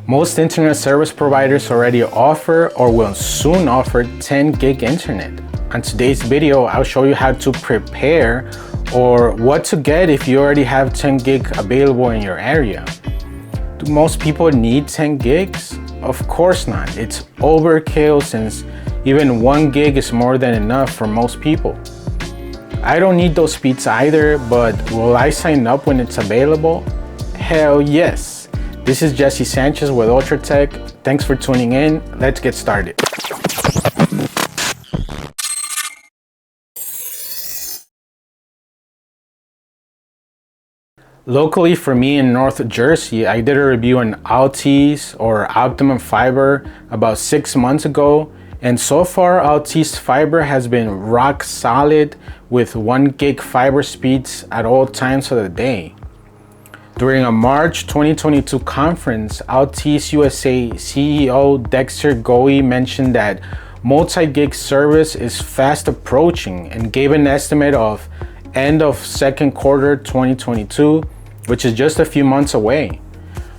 Most internet service providers already offer or will soon offer 10 gig internet. On today's video, I'll show you how to prepare or what to get if you already have 10 gig available in your area. Do most people need 10 gigs? Of course not. It's overkill since even 1 gig is more than enough for most people. I don't need those speeds either, but will I sign up when it's available? Hell yes. This is Jesse Sanchez with UltraTech. Thanks for tuning in. Let's get started. Locally for me in North Jersey, I did a review on Altice or Optimum Fiber about 6 months ago. And so far, Altice Fiber has been rock solid with 1 gig fiber speeds at all times of the day. During a March 2022 conference, Altice USA CEO Dexter Goey mentioned that multi-gig service is fast approaching and gave an estimate of end of second quarter 2022, which is just a few months away.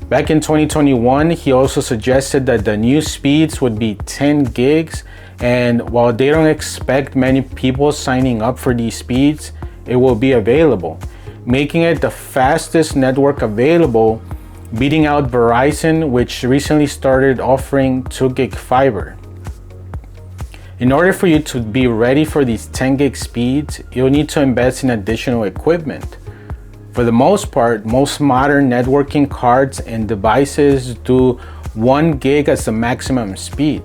Back in 2021, he also suggested that the new speeds would be 10 gigs, and while they don't expect many people signing up for these speeds, it will be available, making it the fastest network available, beating out Verizon, which recently started offering 2 gig fiber. In order for you to be ready for these 10 gig speeds, you'll need to invest in additional equipment. For the most part, most modern networking cards and devices do 1 gig as the maximum speed.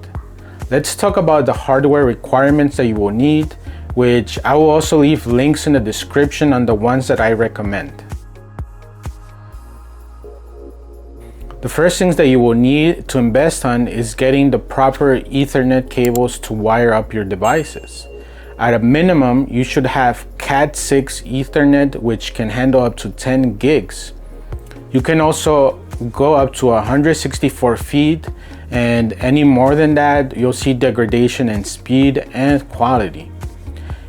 Let's talk about the hardware requirements that you will need, which I will also leave links in the description on the ones that I recommend. The first things that you will need to invest on is getting the proper Ethernet cables to wire up your devices. At a minimum, you should have Cat6 Ethernet, which can handle up to 10 gigs. You can also go up to 164 feet, and any more than that, you'll see degradation in speed and quality.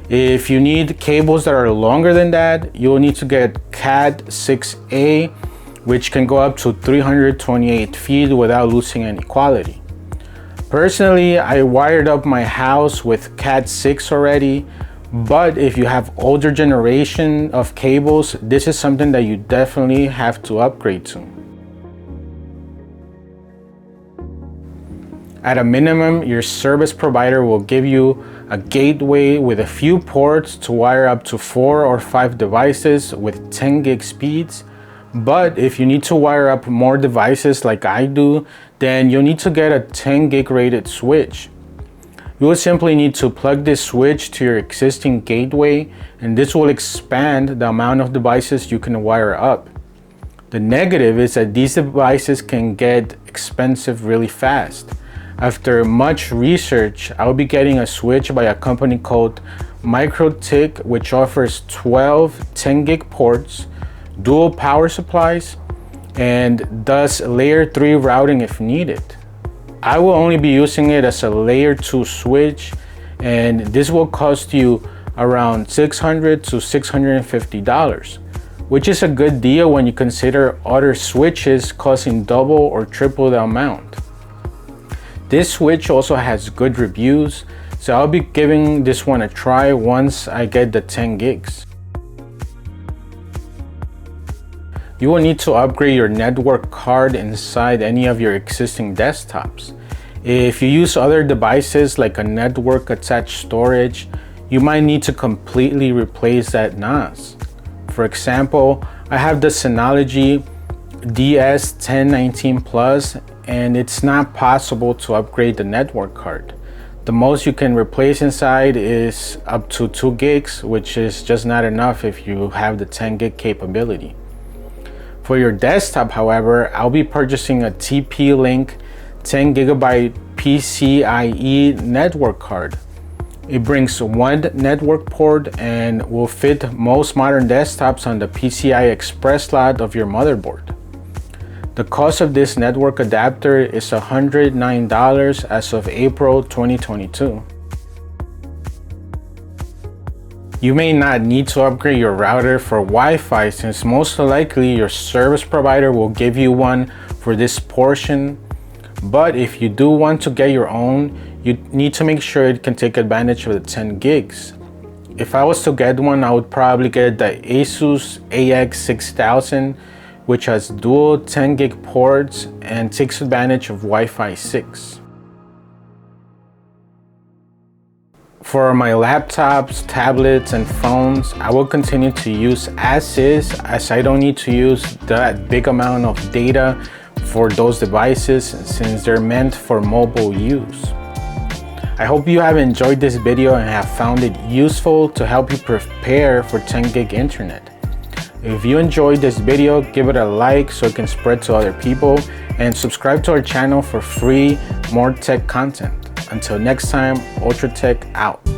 If you need cables that are longer than that, you'll need to get Cat6A, which can go up to 328 feet without losing any quality. Personally, I wired up my house with Cat6 already, but if you have older generation of cables, this is something that you definitely have to upgrade to. At a minimum, your service provider will give you a gateway with a few ports to wire up to 4 or 5 devices with 10 gig speeds. But if you need to wire up more devices like I do, then you'll need to get a 10 gig rated switch. You will simply need to plug this switch to your existing gateway, and this will expand the amount of devices you can wire up. The negative is that these devices can get expensive really fast. After much research, I'll be getting a switch by a company called MikroTik, which offers 12 10 gig ports, dual power supplies, and does layer 3 routing if needed. I will only be using it as a layer 2 switch, and this will cost you around $600 to $650, which is a good deal when you consider other switches costing double or triple the amount. This switch also has good reviews, so I'll be giving this one a try once I get the 10 gigs. You will need to upgrade your network card inside any of your existing desktops. If you use other devices like a network attached storage, you might need to completely replace that NAS. For example, I have the Synology DS1019 Plus, and it's not possible to upgrade the network card. The most you can replace inside is up to 2 gigs, which is just not enough if you have the 10 gig capability. For your desktop, however, I'll be purchasing a TP-Link 10 gigabyte PCIe network card. It brings 1 network port and will fit most modern desktops on the PCI Express slot of your motherboard. The cost of this network adapter is $109 as of April 2022. You may not need to upgrade your router for Wi-Fi, since most likely your service provider will give you one for this portion. But if you do want to get your own, you need to make sure it can take advantage of the 10 gigs. If I was to get one, I would probably get the Asus AX6000, which has dual 10 gig ports and takes advantage of Wi-Fi 6. For my laptops, tablets, and phones, I will continue to use as is, as I don't need to use that big amount of data for those devices since they're meant for mobile use. I hope you have enjoyed this video and have found it useful to help you prepare for 10 gig internet. If you enjoyed this video, give it a like so it can spread to other people, and subscribe to our channel for free, more tech content. Until next time, Ultra Tech out.